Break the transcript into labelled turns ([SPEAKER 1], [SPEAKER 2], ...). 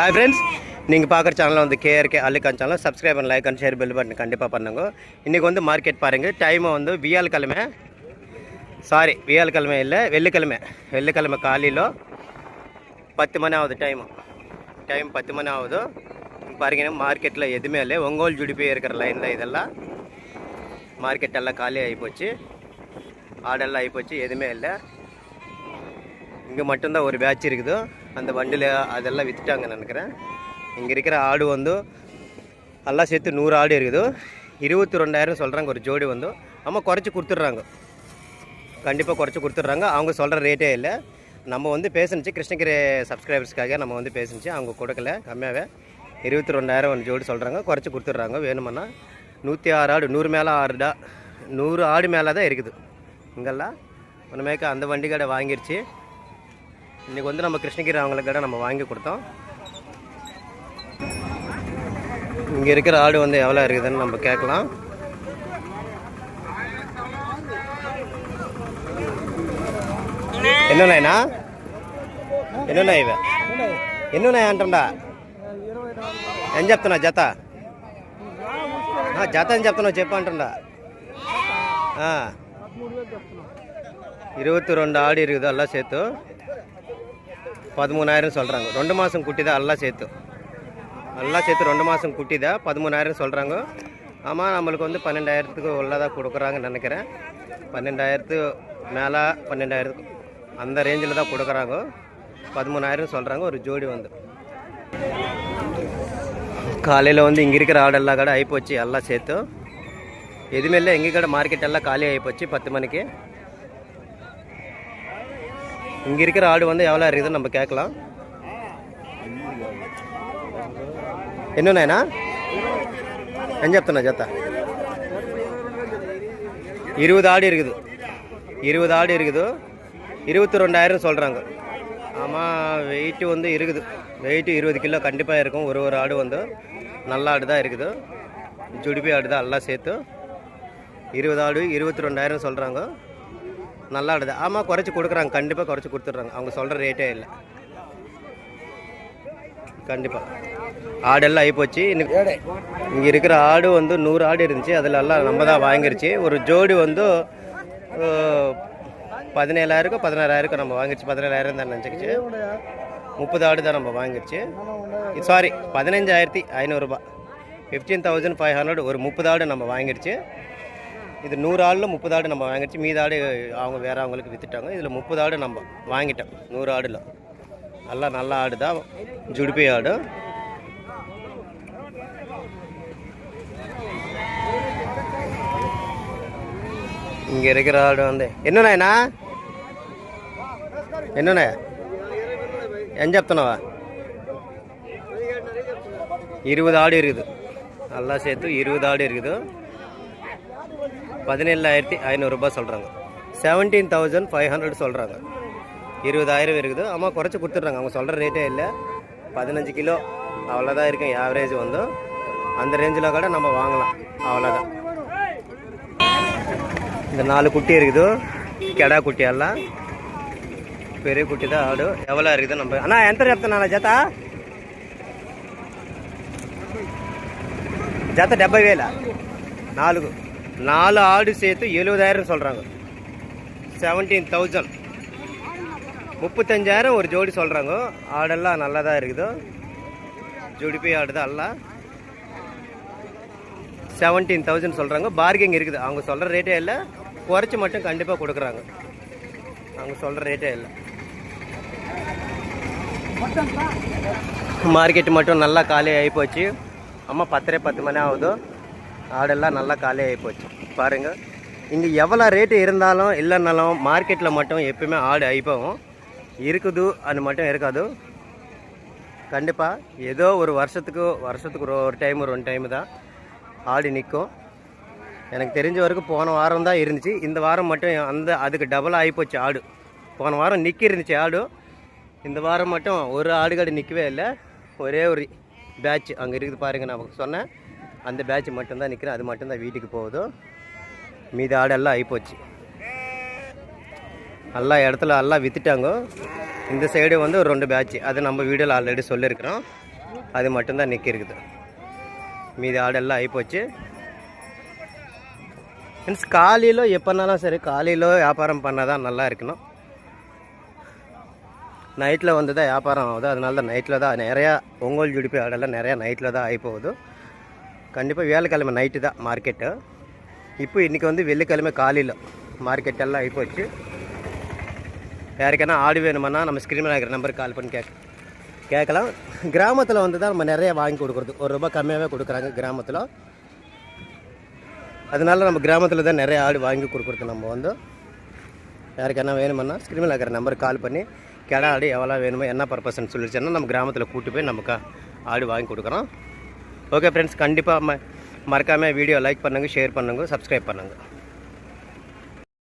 [SPEAKER 1] Hi friends, நீங்கள் பார்க்குற சேனலில் வந்து கேஆர்கே அள்ளிக்கான் சேனல் சப்ஸ்கிரைப் பண்ண like and share bell button கண்டிப்பாக பண்ணுங்க. இன்றைக்கி வந்து மார்க்கெட் பாருங்கள். டைமை வந்து வியாழக்கிழமை இல்லை வெள்ளிக்கிழமை காலையில் 10 மணி ஆகுது. டைம் 10 மணி ஆகுது. பாருங்க, மார்க்கெட்டில் எதுவுமே இல்லை. ஒங்கோல் ஜுடிப்பே இருக்கிற லைனில் இதெல்லாம் மார்க்கெட் எல்லாம் காலி ஆகிப்போச்சு. ஆடெல்லாம் ஆகிப்போச்சு, எதுவுமே இல்லை. இங்கே மட்டும்தான் ஒரு பேட்ச் இருக்குது. அந்த வண்டியில் அதெல்லாம் விற்றுட்டாங்க நினைக்கிறேன். இங்கே இருக்கிற ஆடு வந்து எல்லாம் சேர்த்து 100 ஆடு இருக்குது. 22,000 சொல்கிறாங்க ஒரு ஜோடி வந்து. ஆமாம், குறைச்சி கொடுத்துட்றாங்க, கண்டிப்பாக குறைச்சி கொடுத்துட்றாங்க. அவங்க சொல்கிற ரேட்டே இல்லை. நம்ம வந்து பேசுனுச்சு கிருஷ்ணகிரி சப்ஸ்கிரைபர்ஸ்க்காக நம்ம வந்து பேசுனுச்சு. அவங்க கொடுக்கல, கம்மியாகவே 22,000 ஒரு ஜோடி சொல்கிறாங்க. குறைச்சி கொடுத்துட்றாங்க. வேணுமன்னா 106 ஆடு, 100 மேலே 100 ஆடு மேலே தான் இருக்குது இங்கெல்லாம். ஒன்றுமேக்க அந்த வண்டி கடை வாங்கிருச்சு. இன்றைக்கி வந்து நம்ம கிருஷ்ணகிரி அவங்களுக்கு கடை நம்ம வாங்கி கொடுத்தோம். இங்கே இருக்கிற ஆடு வந்து எவ்வளோ இருக்குதுன்னு நம்ம கேட்கலாம். என்னண்ணா இவ என்னண்ணா అంటా ఏం చెప్తున్నా జత ఏం చెప్తున్నావు చెప్పు అంటుండా. 22 ஆடு இருக்குது எல்லாம் சேர்த்து. 13,000 சொல்கிறாங்க. 2 மாதம் குட்டி தான் எல்லாம் சேர்த்து 2 மாதம் குட்டி தான் 13,000 சொல்கிறாங்க. ஆமாம், நம்மளுக்கு வந்து 12,000க்கு உள்ளதாக கொடுக்குறாங்கன்னு நினைக்கிறேன். 12,000 மேலே 12,000 அந்த ரேஞ்சில் தான் கொடுக்குறாங்க. 13,000 சொல்கிறாங்க ஒரு ஜோடி வந்து. காலையில் வந்து இங்கே இருக்கிற ஆடெல்லாம் கடை ஆகிப்போச்சு எல்லாம் சேர்த்து. எதுவுமே இல்லை. எங்கள் கடை மார்க்கெட் எல்லாம் காலி ஆகிப்போச்சு 10 மணிக்கு. இங்கே இருக்கிற ஆடு வந்து எவ்வளோ இருக்குதுன்னு நம்ம கேட்கலாம். என்னண்ணா ఏం చెప్తున్నా జత 20 ஆடு இருக்குது. 22,000 சொல்கிறாங்க. ஆமாம், வெயிட்டு வந்து இருக்குது. வெயிட்டு 20 கிலோ கண்டிப்பாக இருக்கும். ஒரு ஆடு வந்து நல்ல ஆடு தான் இருக்குது. ஜுடிப்பி ஆடு தான் எல்லாம் சேர்த்து. 20 ஆடு 22,000 சொல்கிறாங்க. நல்லா ஆடுது. ஆமாம், குறைச்சி கொடுக்குறாங்க, கண்டிப்பாக குறைச்சி கொடுத்துட்றாங்க. அவங்க சொல்கிற ரேட்டே இல்லை. கண்டிப்பாக ஆடெல்லாம் ஆகிப்போச்சு. இங்கே இருக்கிற ஆடு வந்து 100 ஆடு இருந்துச்சு. அதில் எல்லாம் நம்ம தான் வாங்கிருச்சு. ஒரு ஜோடி வந்து 17,000 16,000 நம்ம வாங்கிருச்சு. 17,000 தான் நினச்சிக்கிச்சு. 30 ஆடு தான் நம்ம வாங்கிருச்சு. சாரி, 15,500 ரூபா, 15,500 ஒரு 30 ஆடு நம்ம வாங்கிருச்சு. இது 100 ஆடில் 30 ஆடு நம்ம வாங்கிடுச்சு. மீது ஆடு அவங்க வேறு அவங்களுக்கு விற்றுட்டாங்க. இதில் 30 ஆடு நம்ம வாங்கிட்டோம் 100 ஆடில். எல்லாம் நல்ல ஆடு தான், ஜுடிப்பி ஆடு. இங்கே இருக்கிற ஆடு வந்து என்னண்ணா ఏం చెప్తున్నావా? 20 ஆடு இருக்குது. எல்லாம் சேர்த்து 20 ஆடு இருக்குது. 17,500 ரூபா சொல்கிறாங்க. 17,500 சொல்கிறாங்க. 20,000 இருக்குது. ஆமாம், குறைச்சி கொடுத்துட்றாங்க. அவங்க சொல்கிற ரேட்டே இல்லை. 15 கிலோ அவ்வளோதான் இருக்கும் ஆவரேஜ் வந்து. அந்த ரேஞ்சில் கூட நம்ம வாங்கலாம், அவ்வளோதான். இந்த 4 குட்டி இருக்குது, கெடா குட்டி எல்லாம். பெரிய குட்டி தான் ஆடு. எவ்வளோ இருக்குது நம்ம அண்ணா ఎంత చెప్తున్నా జత 70,000. 4 ஆடு சேர்த்து 70,000 சொல்கிறாங்க. 17,000. 35,000 ஒரு ஜோடி சொல்கிறாங்க. ஆடெல்லாம் நல்லா தான் இருக்குது. ஜோடிப்பை ஆடு தான் எல்லாம். 17,000 சொல்கிறாங்க. பார்கிங் இருக்குது. அவங்க சொல்கிற ரேட்டே இல்லை. குறைச்சி மட்டும் கண்டிப்பாக கொடுக்குறாங்க. அவங்க சொல்கிற ரேட்டே இல்லை. மார்க்கெட்டு மட்டும் நல்லா காலி ஆகிப்போச்சு. அம்மா 10 மணி ஆகுது. ஆடெல்லாம் நல்லா காலி ஆகிப்போச்சு. பாருங்கள், இங்கே எவ்வளோ ரேட்டு இருந்தாலும் இல்லைன்னாலும் மார்க்கெட்டில் மட்டும் எப்பயுமே ஆடு ஆகிப்போகும். இருக்குது அது மட்டும் இருக்காது. கண்டிப்பாக ஏதோ ஒரு வருஷத்துக்கு ஒரு டைம் 2 டைம் தான் ஆடு நிற்கும். எனக்கு தெரிஞ்ச வரைக்கும் போன வாரம் தான் இருந்துச்சு. இந்த வாரம் மட்டும் அதுக்கு டபுள் ஆகிப்போச்சு ஆடு. போன வாரம் நிற்க இருந்துச்சு ஆடு. இந்த வாரம் மட்டும் ஒரு ஆடுகாடு நிற்கவே இல்லை. ஒரே ஒரு பேட்ச் அங்கே இருக்குது பாருங்கள். நான் சொன்னேன் அந்த பேட்ச் மட்டும்தான் நிற்கிறேன். அது மட்டும்தான் வீட்டுக்கு போகுது. மீதி ஆடெல்லாம் ஆகிப்போச்சு. எல்லா இடத்துல எல்லாம் விற்றுட்டாங்க. இந்த சைடு வந்து ஒரு 2 பேட்ச். அது நம்ம வீடியோவில் ஆல்ரெடி சொல்லியிருக்கிறோம். அது மட்டும்தான் நிற்கிருக்குது. மீதி ஆடெல்லாம் ஆகிப்போச்சு. மீன்ஸ் காலையில் எப்போனாலும் சரி, காலையில் வியாபாரம் பண்ணால் தான் நல்லா இருக்கணும். நைட்டில் வந்து தான் வியாபாரம் ஆகுது. அதனால தான் நைட்டில் தான் நிறையா ஒங்கோல் ஜுடிப்பி ஆடெல்லாம் நிறையா நைட்டில் தான் ஆகி போகுது. கண்டிப்பாக வியாழக்கிழமை நைட்டு தான் மார்க்கெட்டு. இப்போ இன்றைக்கி வந்து வெள்ளிக்கிழமை காலையில் மார்க்கெட்டெல்லாம் ஆகிப்போச்சு. யாருக்கேனா ஆடு வேணுமானா நம்ம ஸ்க்ரீனில் இருக்கிற நம்பருக்கு கால் பண்ணி கேட்கலாம். கிராமத்தில் வந்து தான் நம்ம நிறையா வாங்கி கொடுக்குறது, ₹1 கம்மியாகவே கொடுக்குறாங்க கிராமத்தில். அதனால நம்ம கிராமத்தில் தான் நிறைய ஆடு வாங்கி கொடுக்குறது. நம்ம வந்து யாருக்கேனா வேணுமானா ஸ்க்ரீனில் இருக்கிற நம்பருக்கு கால் பண்ணி கிடா ஆடு எவ்வளோ வேணுமோ என்ன பர்பஸ்ன்னு சொல்லிடுச்சேன்னா நம்ம கிராமத்தில் கூப்பிட்டு போய் நமக்கு ஆடு வாங்கி கொடுக்குறோம். ஓகே ஃப்ரெண்ட்ஸ், கண்டிப்பாக மறக்காமல் வீடியோ லைக் பண்ணுங்கள், ஷேர் பண்ணுங்கள், சப்ஸ்கிரைப் பண்ணுங்கள்.